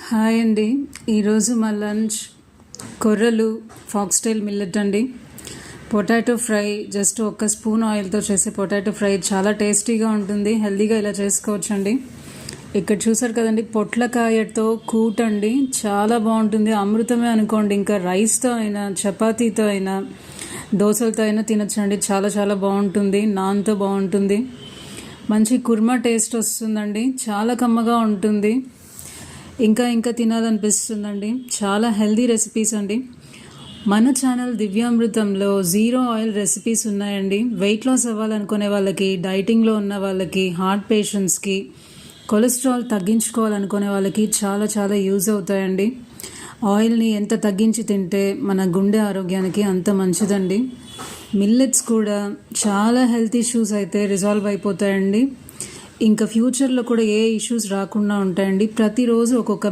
Hi అండి. ఈరోజు మా లంచ్ కొర్రలు ఫాక్స్టైల్ మిల్లెట్ అండి. పొటాటో ఫ్రై, జస్ట్ ఒక స్పూన్ ఆయిల్తో చేసే పొటాటో ఫ్రై చాలా టేస్టీగా ఉంటుంది. హెల్తీగా ఇలా చేసుకోవచ్చండి. ఇక్కడ చూసారు కదండి, పొట్లకాయతో కూట్ అండి, చాలా బాగుంటుంది. అమృతమే అనుకోండి. ఇంకా రైస్తో అయినా, చపాతీతో అయినా, దోశలతో అయినా తినచ్చండి. చాలా చాలా బాగుంటుంది. నాన్తో బాగుంటుంది. మంచి కుర్మా టేస్ట్ వస్తుందండి. చాలా కమ్మగా ఉంటుంది. ఇంకా తినాలనిపిస్తుందండి. చాలా హెల్దీ రెసిపీస్ అండి. మన ఛానల్ దివ్యామృతంలో 0 ఆయిల్ రెసిపీస్ ఉన్నాయండి. వెయిట్ లాస్ అవ్వాలనుకునే వాళ్ళకి, డైటింగ్లో ఉన్న వాళ్ళకి, హార్ట్ పేషెంట్స్కి, కొలెస్ట్రాల్ తగ్గించుకోవాలనుకునే వాళ్ళకి చాలా చాలా యూజ్ అవుతాయండి. ఆయిల్ని ఎంత తగ్గించి తింటే మన గుండె ఆరోగ్యానికి అంత మంచిదండి. మిల్లెట్స్ కూడా చాలా హెల్త్ ఇష్యూస్ అయితే రిజాల్వ్ అయిపోతాయండి. ఇంకా ఫ్యూచర్లో కూడా ఏ ఇష్యూస్ రాకుండా ఉంటాయండి. ప్రతిరోజు ఒక్కొక్క